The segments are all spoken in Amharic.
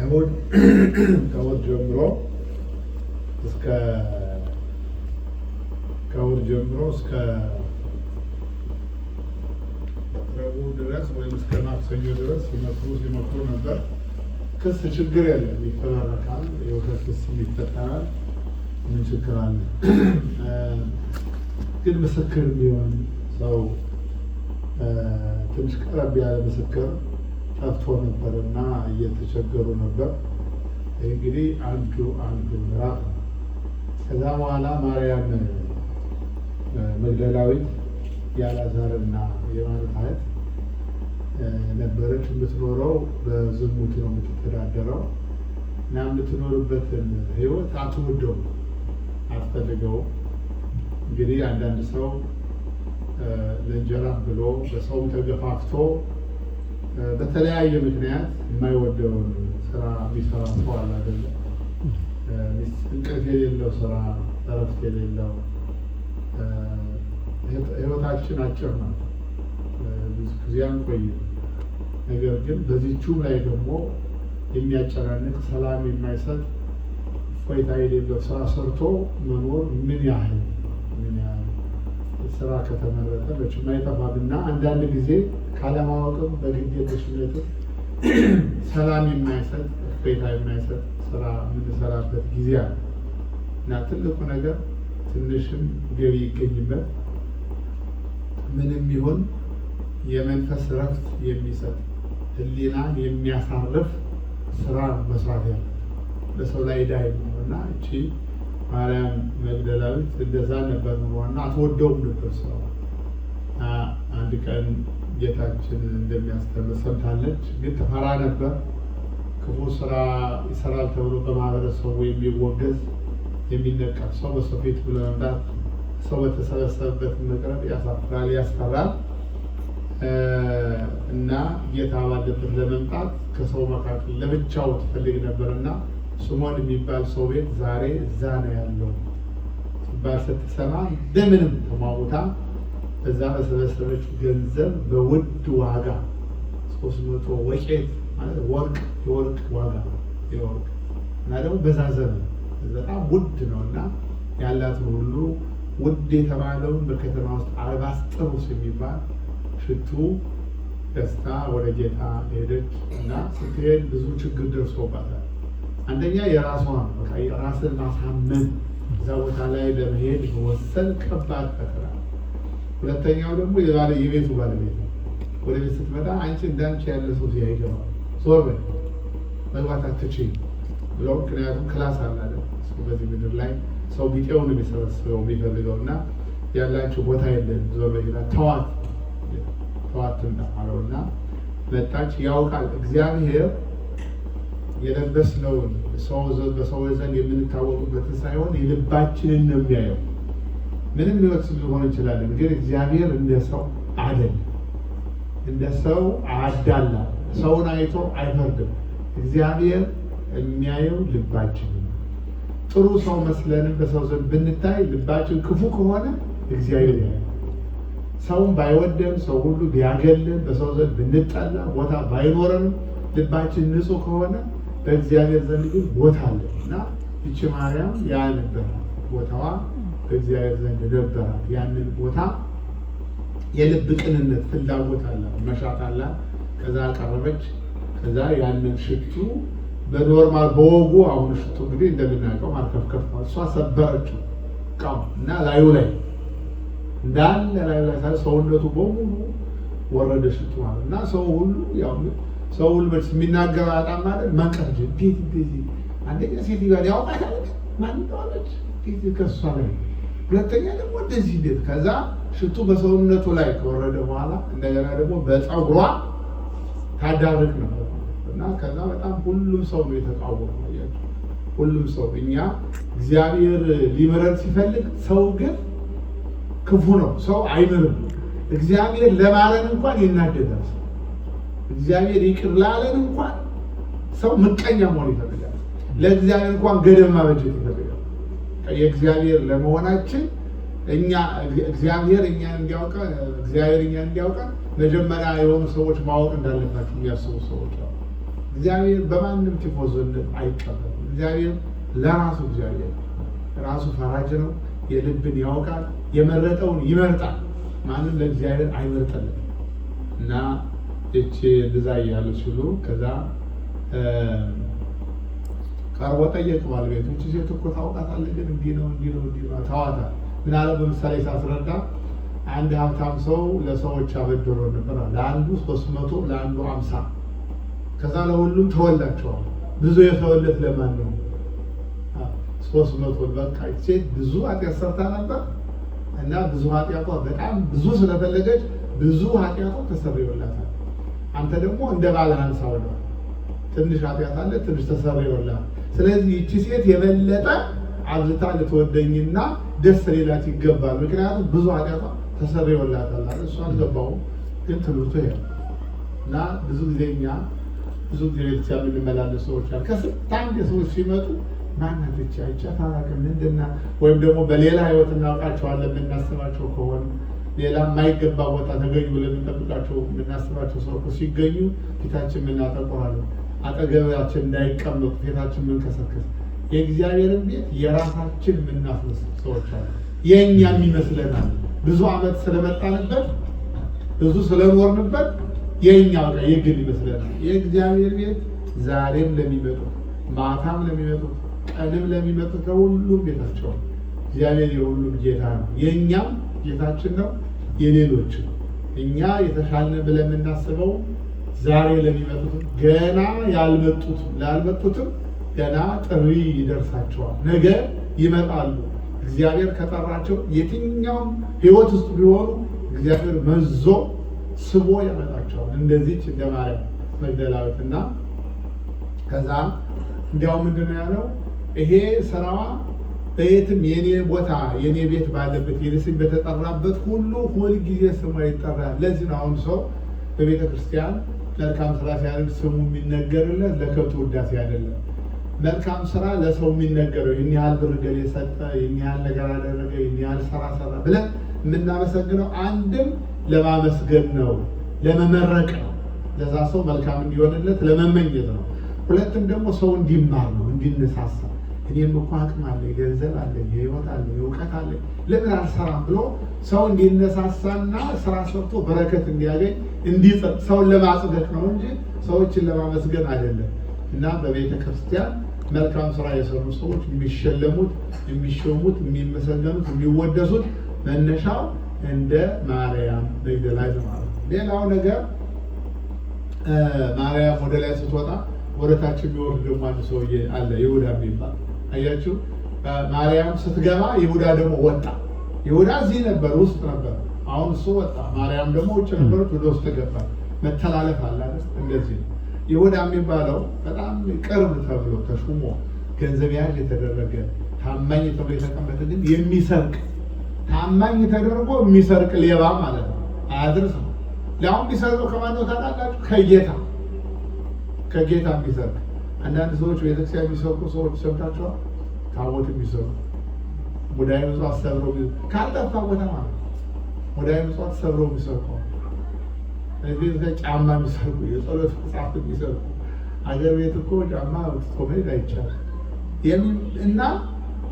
ከእሑድ ጀምሮ እስከ ረቡዕ ድረስ ወይም እስከ ማክሰኞ ድረስ ሲመክሩ ነበር። ክስ ችግር የለም፣ ይፈራረቃል። የውሸት ክስ ይፈጠራል። ምን ችግር አለ? ግን ምስክር ቢሆን ሰው ትንሽ ቀረብ ያለ ምስክር ጠፍቶ ነበር እና እየተቸገሩ ነበር። እንግዲህ አንዱ ምዕራፍ ነው። ከዛ በኋላ ማርያም መግደላዊት የአልዓዛርና የማርታ እህት ነበረች። የምትኖረው በዝሙት ነው የምትተዳደረው እና የምትኖርበትን ሕይወት አትወደውም፣ አትፈልገውም። እንግዲህ አንዳንድ ሰው ለእንጀራ ብሎ በሰውም ተገፋፍቶ በተለያየ ምክንያት የማይወደውን ስራ የሚሰራ ሰው አለ አይደለ? እንቅልፍ የሌለው ስራ፣ እረፍት የሌለው። ህይወታችን አጭር ነው፣ ብዙ ጊዜ አንቆይም። ነገር ግን በዚህችም ላይ ደግሞ የሚያጨናንቅ ሰላም የማይሰጥ እፎይታ የሌለው ስራ ሰርቶ መኖር ምን ያህል ስራ ከተመረጠ መቼም አይጠፋም እና አንዳንድ ጊዜ ካለማወቅም በግዴለሽነትም ሰላም የማይሰጥ እፎይታ የማይሰጥ ስራ የምንሰራበት ጊዜ አለ እና ትልቁ ነገር ትንሽም ገቢ ይገኝበት ምንም ይሁን የመንፈስ ረፍት የሚሰጥ ህሊናን የሚያሳርፍ ስራ መስራት ያለ በሰው ላይ ዕዳ እና እቺ ማርያም መግደላዊት እንደዛ ነበር ኑሯና አትወደውም ነበር ስራው። አንድ ቀን ጌታችን እንደሚያስተምር ሰምታለች፣ ግን ትፈራ ነበር። ክፉ ስራ ይሰራል ተብሎ በማህበረሰቡ የሚወገዝ የሚነቀፍ ሰው በሰው ፊት ብሎ መምጣት፣ ሰው በተሰበሰበበት መቅረብ ያሳፍራል፣ ያስፈራል እና ጌታ ባለበት ለመምጣት ከሰው መካከል ለብቻው ትፈልግ ነበርና ስምዖን የሚባል ሰው ቤት ዛሬ እዛ ነው ያለው ሲባል ስትሰማ እንደምንም ተሟሙታ እዛ በሰበሰበች ገንዘብ በውድ ዋጋ 300 ወቄት ማለት የወርቅ ዋጋ የወርቅ እና ደግሞ በዛ ዘመን በጣም ውድ ነው እና ያላትን ሁሉ ውድ የተባለውን በከተማ ውስጥ አልባስጥሮስ የሚባል ሽቱ ደስታ ወደ ጌታ ሄደች እና ስትሄድ ብዙ ችግር ደርሶባታል። አንደኛ የራሷ በቃ ራስን ማሳመን እዛ ቦታ ላይ ለመሄድ መወሰን ከባድ ፈተና። ሁለተኛው ደግሞ የቤቱ ባለቤት ነው። ወደ ቤት ስትመጣ አንቺ እንዳንቺ ያለ ሰው ሲያይገባ ዞር በይ መግባት አትችይም ብለው፣ ምክንያቱም ክላስ አላለ በዚህ ምድር ላይ ሰው ቢጤውን የሚሰበስበው የሚፈልገው እና ያላቸው ቦታ የለን ዞር በይ ተዋት አለው እና መጣች። ያውቃል እግዚአብሔር የለበስነውን በሰው ዘንድ የምንታወቅበትን ሳይሆን የልባችንን ነው የሚያየው። ምንም ህይወት ሊሆን እንችላለን፣ ግን እግዚአብሔር እንደ ሰው አይደለም፣ እንደ ሰው አያዳላ፣ ሰውን አይቶ አይፈርድም። እግዚአብሔር የሚያየው ልባችንን። ጥሩ ሰው መስለንም በሰው ዘንድ ብንታይ ልባችን ክፉ ከሆነ እግዚአብሔር ያያል። ሰውን ባይወደን ሰው ሁሉ ቢያገልን በሰው ዘንድ ብንጠላ ቦታ ባይኖረንም ልባችን ንጹህ ከሆነ በእግዚአብሔር ዘንድ ግን ቦታ አለ እና ይቺ ማርያም ያ ነበራት ቦታዋ በእግዚአብሔር ዘንድ ነበራት። ያንን ቦታ የልብ ቅንነት ፍላጎት አላት፣ መሻት አላት። ከዛ ቀረበች። ከዛ ያንን ሽቱ በኖርማል በወጉ አሁን ሽቱ እንግዲህ እንደምናውቀው ማርከፍከፍ ነው። እሷ ሰበረችው ቃው እና ላዩ ላይ እንዳለ ላዩ ላይ ሰውነቱ በሙሉ ወረደ ሽቱ ማለት እና ሰው ሁሉ ያው ሰው ሁሉ የሚናገር አጣም ማለት መንቀርጅ እንዴት እንደዚህ አንደኛ ሴትዮዋ ያውቃታል ማን እንደሆነች ከሷ ላይ፣ ሁለተኛ ደግሞ እንደዚህ እንዴት ከዛ ሽቱ በሰውነቱ ላይ ከወረደ በኋላ እንደገና ደግሞ በፀጉሯ ታዳርቅ ነው እና ከዛ በጣም ሁሉም ሰው ነው የተቃወመው። ሁሉም ሰው እኛ እግዚአብሔር ሊምረን ሲፈልግ ሰው ግን ክፉ ነው፣ ሰው አይምርም። እግዚአብሔር ለማረን እንኳን ይናደዳል። እግዚአብሔር ይቅር ላለን እንኳን ሰው ምቀኛ መሆን ይፈልጋል። ለእግዚአብሔር እንኳን ገደብ ማበጀት ይፈልጋል። የእግዚአብሔር ለመሆናችን እግዚአብሔር እኛን እንዲያውቀን መጀመሪያ የሆኑ ሰዎች ማወቅ እንዳለባቸው የሚያስቡ ሰዎች አሉ። እግዚአብሔር በማንም ቲፎዞነት አይቀበልም። እግዚአብሔር ለራሱ እግዚአብሔር ራሱ ፈራጅ ነው። የልብን ያውቃል፣ የመረጠውን ይመርጣል። ማንም ለእግዚአብሔር አይመርጥልም። እና እቺ እንደዛ እያሉ ሲሉ ከዛ ቀርቦ ጠየቅ ባለቤቱ እቺ ሴት እኮ ታውቃታለህ፣ ግን እንዲህ ነው ታዋታል። ምን አለ በምሳሌ ሳስረዳ አንድ ሀብታም ሰው ለሰዎች አበድሮ ነበር። ለአንዱ 300 ለአንዱ 50 ከዛ ለሁሉም ተወላቸዋል። ብዙ የተወለት ለማን ነው? 300 በቃ ሴት ብዙ ኃጢአት ሰርታ ነበር እና ብዙ ኃጢአቷ በጣም ብዙ ስለፈለገች ብዙ ኃጢአቷ ተሰርዮላታል። አንተ ደግሞ እንደ ባለ 50 ነው፣ ትንሽ ኃጢአት አለ፣ ትንሽ ተሰርዮላታል። ስለዚህ ይቺ ሴት የበለጠ አብዝታ ልትወደኝና ደስ ሌላት ይገባል፣ ምክንያቱም ብዙ ኃጢአቷ ተሰርዮላታል አለ። እሱ አልገባውም፣ ግን ትምህርቱ ይሄ እና ብዙ ጊዜ ቤተክርስቲያን የምንመላለስ ሰዎች አሉ። ከስንት አንድ ሰዎች ሲመጡ ማናት እቺ አይቻት አላውቅም ምንድና፣ ወይም ደግሞ በሌላ ህይወት እናውቃቸዋለን የምናስባቸው ከሆነ ሌላ የማይገባ ቦታ ተገኙ ብለን የምንጠብቃቸው የምናስባቸው ሰው ሲገኙ ፊታችን የምናጠቁራለን፣ አጠገባችን እንዳይቀመጡ ፊታችን የምንከሰከስ፣ የእግዚአብሔርን ቤት የራሳችን የምናፍስ ሰዎች አሉ። የእኛም ይመስለናል ብዙ ዓመት ስለመጣንበት ብዙ ስለኖርንበት የእኛ በቃ የግል ይመስለናል። የእግዚአብሔር ቤት ዛሬም ለሚመጡት ማታም ለሚመጡት ቀንም ለሚመጡት ለሁሉም ቤታቸው እግዚአብሔር የሁሉም ጌታ ነው። የእኛም ጌታችን ነው፣ የሌሎች እኛ የተሻልን ብለን የምናስበው ዛሬ ለሚመጡት ገና ላልመጡትም ገና ጥሪ ይደርሳቸዋል። ነገ ይመጣሉ። እግዚአብሔር ከጠራቸው የትኛውም ህይወት ውስጥ ቢሆኑ እግዚአብሔር መዞ ስቦ ያመጣቸዋል። እንደዚች እንደ ማርያም መግደላዊት እና ከዛ እንዲያው ምንድን ነው ያለው? ይሄ ስራዋ በየትም የኔ ቦታ የኔ ቤት ባለበት የኔ ስም በተጠራበት ሁሉ ሁልጊዜ ስሟ ይጠራል። ለዚህ ነው አሁን ሰው በቤተ ክርስቲያን መልካም ስራ ሲያደርግ ስሙ የሚነገርለት ለከብቱ ውዳሴ አይደለም። መልካም ስራ ለሰው የሚነገረው ይህን ያህል ብር ገሌ ሰጠ፣ ይህን ያህል ነገር አደረገ፣ ይህን ያህል ሰራ ብለን የምናመሰግነው አንድም ለማመስገን ነው፣ ለመመረቅ ነው፣ ለዛ ሰው መልካም እንዲሆንለት ለመመኘት ነው። ሁለትም ደግሞ ሰው እንዲማር ነው፣ እንዲነሳሳ። እኔም እኮ አቅም አለኝ፣ ገንዘብ አለኝ፣ የህይወት አለኝ፣ እውቀት አለኝ፣ ለምን አልሰራም ብሎ ሰው እንዲነሳሳና ስራ ሰርቶ በረከት እንዲያገኝ እንዲጸጥ፣ ሰውን ለማጽደቅ ነው እንጂ ሰዎችን ለማመስገን አይደለም። እና በቤተ ክርስቲያን መልካም ስራ የሰሩ ሰዎች የሚሸለሙት፣ የሚሾሙት፣ የሚመሰገኑት፣ የሚወደሱት መነሻው እንደ ማርያም መግደላዊት ማለት ነው። ሌላው ነገር ማርያም ወደ ላይ ስትወጣ ወደ ታች የሚወርድ ደግሞ አንድ ሰውዬ አለ፣ ይሁዳ የሚባል አያችሁ። ማርያም ስትገባ ይሁዳ ደግሞ ወጣ። ይሁዳ እዚህ ነበር፣ ውስጥ ነበር። አሁን እሱ ወጣ። ማርያም ደግሞ ውጭ ነበረች፣ ወደ ውስጥ ገባ። መተላለፍ አለ አይደል? እንደዚህ ነው። ይሁዳ የሚባለው በጣም ቅርብ ተብሎ ተሹሞ ገንዘብ ያህል የተደረገ ታማኝ ተብሎ የተቀመጠ ግን የሚሰርቅ ታማኝ ተደርጎ የሚሰርቅ ሌባ ማለት ነው። አያድርስ ነው። ለአሁን የሚሰርቀው ከማን ነው ታውቃላችሁ? ከጌታ የሚሰርቅ። አንዳንድ ሰዎች ቤተክርስቲያን የሚሰርቁ ሰዎች ሰምታችኋል? ታቦት የሚሰርቁ ሙዳየ ምጽዋት ሰብረው ካልጠፋ ቦታ ማለት ነው። ሙዳየ ምጽዋት ሰብረው የሚሰርቁ ጫማ የሚሰርቁ፣ የጸሎት መጽሐፍ የሚሰርቁ። አገር ቤት እኮ ጫማ መሄድ አይቻልም እና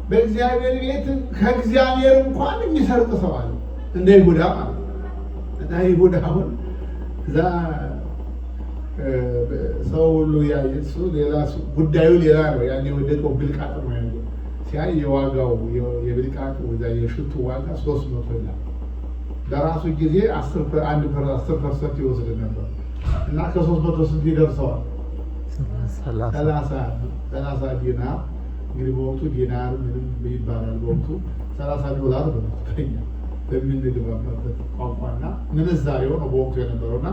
በእግዚአብሔር ቤት ከእግዚአብሔር እንኳን የሚሰርቅ ሰው አለ፣ እንደ ይሁዳ ማለት ነው። እና ይሁዳ አሁን እዛ ሰው ሁሉ ያየ እሱ ሌላ ጉዳዩ ሌላ ነው። ያን የወደቀው ብልቃጥ ነው ያለው። ሲያይ የዋጋው የብልቃጡ የሽቱ ዋጋ 300 ይላል። በራሱ ጊዜ 10% ይወስድ ነበር እና ከ300 ስንት ይደርሰዋል? 30 ዲናር። እንግዲህ በወቅቱ ዲናር ምንም ይባላል፣ በወቅቱ $30 በኛ በምንግባባበት ቋንቋና ምንዛሬው ነው በወቅቱ የነበረውና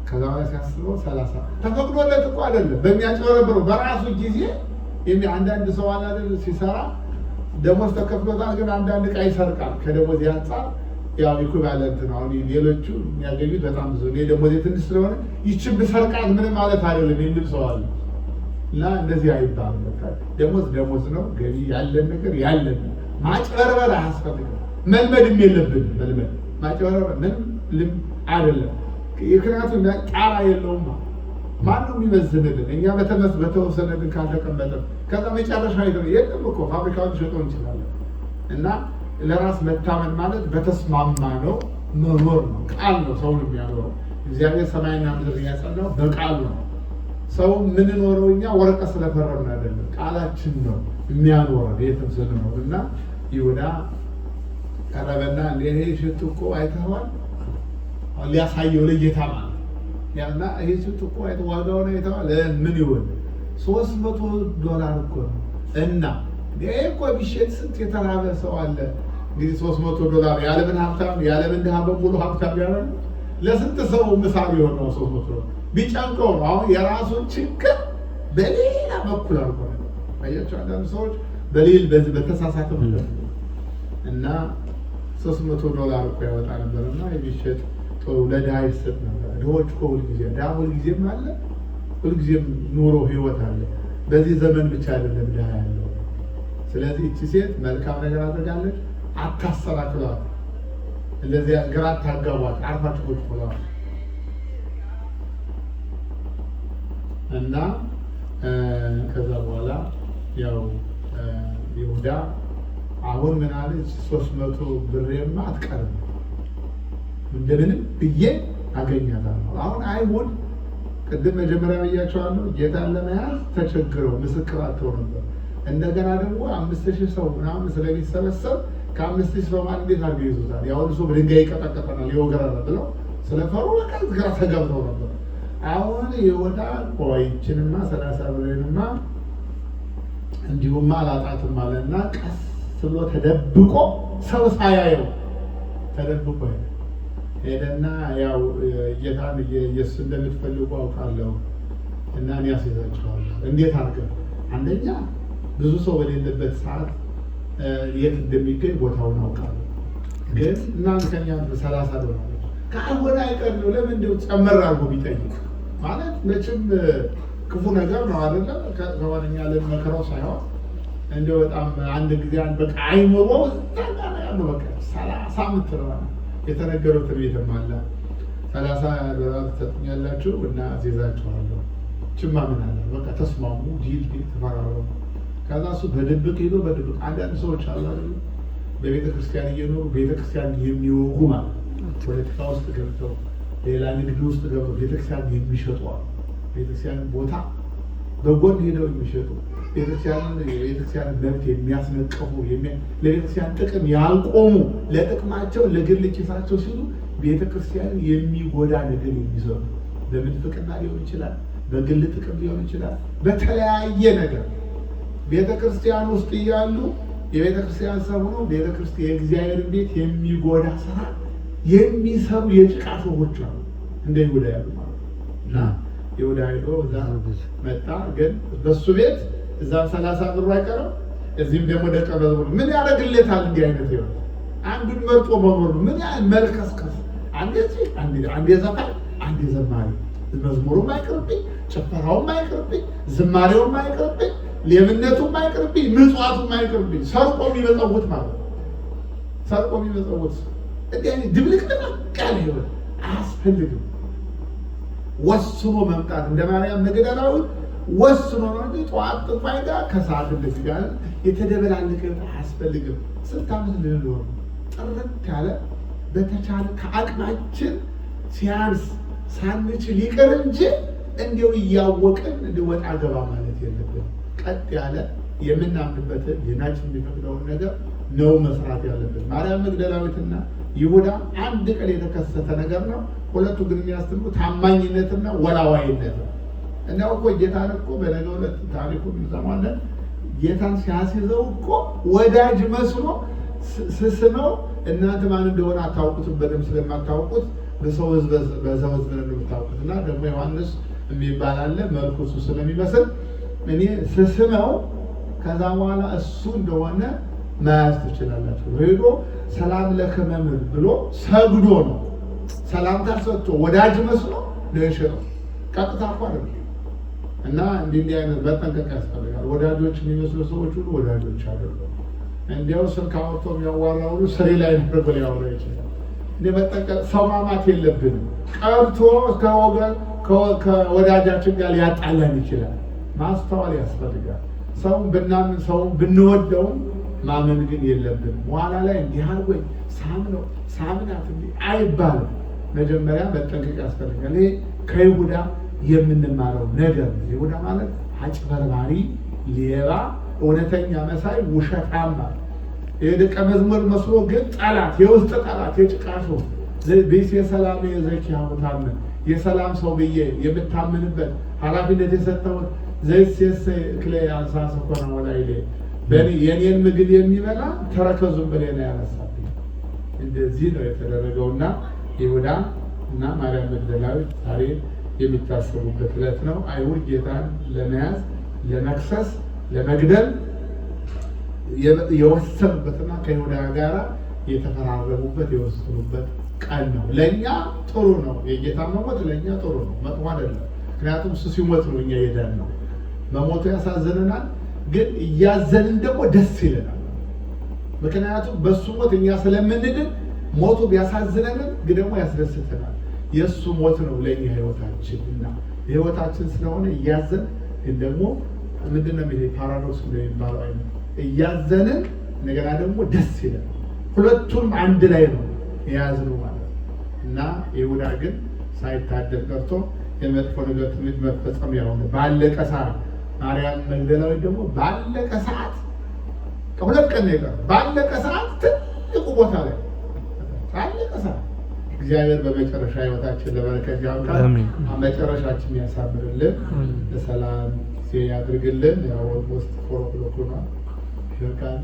ከዛ በኋላ ሲያስበው 30 ተፈቅዶለት እኮ አይደለም፣ በሚያጭበረብረው በራሱ ጊዜ አንዳንድ ሰው አይደል ሲሰራ ደሞዝ ተከፍሎታል፣ ግን አንዳንድ ዕቃ ይሰርቃል። ከደሞዝ አንጻር ያው ኢኩቫለንት ነው። አሁን ሌሎቹ የሚያገኙት በጣም ብዙ፣ እኔ ደሞዝ ትንሽ ስለሆነ ይችን ብሰርቃት ምንም ማለት አይደለም የሚል ሰው አለ። እና እንደዚህ አይባልም። በቃ ደሞዝ ነው፣ ገቢ ያለን ነገር ያለን። ማጭበርበር አያስፈልግም፣ መልመድም የለብንም። ማጭበርበር ምንም አይደለም፣ ምክንያቱም ጣራ የለውም። ማነው የሚመዝንልን? እኛ በተወሰነልን ካልተቀመጠን ከዛ መጨረሻ የለም እኮ ፋብሪካውን ሸጦ እንችላለን። እና ለራስ መታመን ማለት በተስማማ ነው መኖር ነው። ቃል ነው ሰውን የሚያኖረው። እግዚአብሔር ሰማይና ምድር ያጸናው በቃሉ ነው። ሰው የምንኖረው እኛ ወረቀት ስለፈረምን አይደለም፣ ቃላችን ነው የሚያኖረን የትም ስንኖር። እና ይሁዳ ቀረበና ይሄ ሽቱ እኮ አይተኸዋል? ሊያሳየው ለጌታ ማለት ያና ይሄ ሽቱ እኮ ዋጋውን አይተኸዋል? ምን ይሆን? $300 እኮ ነው። እና ይሄ እኮ ቢሸጥ ስንት የተራበ ሰው አለ። እንግዲህ $300 የዓለምን ሀብታም የዓለምን ድሃ በሙሉ ሀብታም ያደረገ ለስንት ሰው ምሳሌ የሆነው $300 ቢጨንቀው ነው። አሁን የራሱን ችግር በሌላ በኩል አልኮ አያቸው። አንዳንድ ሰዎች በሌል በዚህ በተሳሳተ ምክንያት እና $300 እኮ ያወጣ ነበርና የሚሸጥ ለድሃ ይሰጥ ነበር። ድሆች እኮ ሁልጊዜ ድሃ ሁልጊዜም አለ፣ ሁልጊዜም ኑሮ ህይወት አለ። በዚህ ዘመን ብቻ አይደለም ድሃ ያለው። ስለዚህ እቺ ሴት መልካም ነገር አድርጋለች። አታሰራክሏት፣ እንደዚህ ግራ አታጋቧት፣ አርፋችሁ ቁጭ ብለዋል። እና ከዛ በኋላ ያው ይሁዳ አሁን ምን አለች? 300 ብሬማ አትቀርም፣ እንደምንም ብዬ አገኛታለሁ። አሁን አይሁድ ቅድም መጀመሪያ ብያቸዋለሁ፣ ጌታን ለመያዝ ተቸግረው ምስክር አጥተው ነበር። እንደገና ደግሞ 5000 ሰው ምናምን ስለሚሰበሰብ ከ5000 ሰው ማለት እንዴት አድርገው ይዙታል? ያው ሰው በድንጋይ ይቀጠቀጠናል ይወገራል ብለው ስለፈሩ በቃ ግራ ተጋብተው ነበር። አሁን ይሁዳ ቆይችንማ 30 ብሬንማ እንዲሁማ አላጣትም አለና ቀስ ብሎ ተደብቆ ሰው ሳያየው ተደብቆ ሄደና ያው ጌታን ኢየሱስ እንደምትፈልጉ አውቃለሁ እና እኔ አስይዛችኋለሁ። እንዴት አድርገው? አንደኛ ብዙ ሰው በሌለበት ሰዓት የት እንደሚገኝ ቦታውን አውቃለሁ፣ ግን እናንተ ከኛ $30 ካልሆነ አይቀር ነው። ለምን እንደው ጨመር አድርጎ ቢጠይቅ ማለት መቼም ክፉ ነገር ነው አይደለ? ከወረኛ ለመከራው ሳይሆን እንደው በጣም አንድ ጊዜ በቃ አይምሮ ታጋና ያለው በቃ 30 ምትረዋል የተነገረው ትርኢትም አለ። $30 ትሰጡኛላችሁ እና አስይዛችኋለሁ። ችማ ምን አለ በቃ ተስማሙ። ዲል ተፈራረሙ። ከዛ እሱ በድብቅ ሄዶ በድብቅ አንዳንድ ሰዎች አሉ አይደል? በቤተ ክርስቲያን እየኖሩ ቤተ ክርስቲያን የሚወጉ ማለት ፖለቲካ ውስጥ ገብተው ሌላ ንግድ ውስጥ ገብተው ቤተክርስቲያን የሚሸጡ አሉ። ቤተክርስቲያን ቦታ በጎን ሄደው የሚሸጡ ቤተክርስቲያን መብት የሚያስነቅፉ ለቤተክርስቲያን ጥቅም ያልቆሙ ለጥቅማቸው ለግል ኪሳቸው ሲሉ ቤተክርስቲያን የሚጎዳ ነገር የሚሰሩ በምንፍቅና ሊሆን ይችላል፣ በግል ጥቅም ሊሆን ይችላል፣ በተለያየ ነገር ቤተክርስቲያን ውስጥ እያሉ የቤተክርስቲያን ሰው ነው ቤተክርስቲያን የእግዚአብሔር ቤት የሚጎዳ ስራ የሚሰሩ የጭቃ ሰዎች አሉ። እንደ ይሁዳ ያሉ ማለት እና ይሁዳ ሄዶ እዛ መጣ። ግን በሱ ቤት እዛ 30 ብር አይቀርም፣ እዚህም ደግሞ ደቀ መዝሙር ምን ያደርግለታል? እንዲህ አይነት ይሆን አንዱን መርጦ መኖር ምን ያህል መልከስከስ፣ አንዴ ዘፋኝ፣ አንዴ ዘማሪ፣ መዝሙሩም አይቅርብኝ፣ ጭፈራውም አይቅርብኝ፣ ዝማሬውም አይቅርብኝ፣ ሌብነቱም አይቅርብኝ፣ ምጽዋቱም አይቅርብኝ። ሰርቆ የሚመጸውት ማለት ሰርቆ የሚመጸውት እንዲህ ድብልቅልቅ ያለ ህይወት አያስፈልግም። ወስኖ መምጣት እንደ ማርያም መግደላዊት ወስኖ ነው እንጂ ጠዋት ጥፋይ ጋር ከሰዓት እንደዚህ ጋር የተደበላለቀ አያስፈልግም። 6 ዓመት ልንኖር ጥርት ያለ በተቻለ ከአቅማችን ሲያንስ ሳንችል ይቅር እንጂ እንዲሁ እያወቅን እንዲሁ ወጣ ገባ ማለት የለብን። ቀጥ ያለ የምናምንበትን ዜናችን የሚፈቅደውን ነገር ነው መስራት ያለብን። ማርያም መግደላዊትና ይሁዳ አንድ ቀን የተከሰተ ነገር ነው። ሁለቱ ግን የሚያስተምሩ ታማኝነትና ወላዋይነት ነው። እንደው እኮ ጌታን እኮ በነገው ዕለት ታሪኩን እንሰማለን። ጌታን ሲያስይዘው እኮ ወዳጅ መስሎ ስስመው እናንተ ማን እንደሆነ አታውቁትም፣ በደምብ ስለማታውቁት በሰው ሕዝብ ነው የምታውቁት። እና ደግሞ ዮሐንስ የሚባል አለ መልኩ እሱ ስለሚመስል እኔ ስስመው ከዛ በኋላ እሱ እንደሆነ መያዝ ትችላላችሁ። ሄዶ ሰላም ለከመምር ብሎ ሰግዶ ነው ሰላምታ ሰጥቶ ወዳጅ መስሎ ነው የሸጠው። ቀጥታ እኮ አይደለም። እና እንዲህ አይነት መጠንቀቅ ያስፈልጋል። ወዳጆች የሚመስሉ ሰዎች ሁሉ ወዳጆች አይደሉም። እንዲያው ስልክ አውጥቶ የሚያዋራ ሁሉ ስሬ ላይ ነበር ሊያወራ ይችላል። እንደ መጠንቀቅ ሰው ማማት የለብንም። ቀርቶ ከወገን ከወዳጃችን ጋር ሊያጣላን ይችላል። ማስተዋል ያስፈልጋል። ሰውን ብናምን ሰውን ብንወደውም ማመን ግን የለብንም። በኋላ ላይ እንዲህ አልጎኝ ሳምነው ሳምናት አይባልም። መጀመሪያ መጠንቀቅ ያስፈልጋል። ይሄ ከይሁዳ የምንማረው ነገር ነው። ይሁዳ ማለት አጭበርባሪ፣ ሌባ፣ እውነተኛ መሳይ፣ ውሸታም ማለት የደቀ መዝሙር መስሎ ግን ጠላት፣ የውስጥ ጠላት፣ የጭቃሾ ቤት የሰላም የዘኪ ሀብታምን የሰላም ሰው ብዬ የምታምንበት ኃላፊነት የሰጠሁት ዘይሴስ ክሌ አንሳ ሰኮና ወላይሌ የኔን ምግብ የሚበላ ተረከዙን በሌላ ያነሳብኝ። እንደዚህ ነው የተደረገውና ይሁዳ እና ማርያም መግደላዊት ዛሬ የሚታሰቡበት ዕለት ነው። አይሁድ ጌታን ለመያዝ፣ ለመክሰስ፣ ለመግደል የወሰኑበትና ከይሁዳ ጋር የተፈራረሙበት የወሰኑበት ቀን ነው። ለእኛ ጥሩ ነው። የጌታ መሞት ለእኛ ጥሩ ነው፣ መጥፎ አይደለም። ምክንያቱም እሱ ሲሞት ነው እኛ ሄደን ነው። መሞቱ ያሳዝነናል፣ ግን እያዘንን ደግሞ ደስ ይለናል። ምክንያቱም በሱ ሞት እኛ ስለምንድን ሞቱ ቢያሳዝነንም ግን ደግሞ ያስደስተናል። የእሱ ሞት ነው ለእኛ ህይወታችን እና ህይወታችን ስለሆነ እያዘን ግን ደግሞ ምንድነው ይሄ ፓራዶክስ የሚባለው አይነት እያዘንን እንደገና ደግሞ ደስ ይለናል። ሁለቱም አንድ ላይ ነው የያዝነው ማለት እና ይሁዳ ግን ሳይታደል ቀርቶ የመጥፎ ነገር ትምህርት መፈጸም ያሆነ ባለቀ ሰዓት ማርያም መግደላዊት ደግሞ ባለቀ ሰዓት ከሁለት ቀን ነው የቀረው። ባለቀ ሰዓት ትልቁ ቦታ ላይ ባለቀ ሰዓት እግዚአብሔር በመጨረሻ ህይወታችን ለበረከት ያውቃል። መጨረሻችን ያሳምርልን፣ ለሰላም ጊዜ ያድርግልን። ያው ውስጥ ፎሮክሎኩና ይበቃል።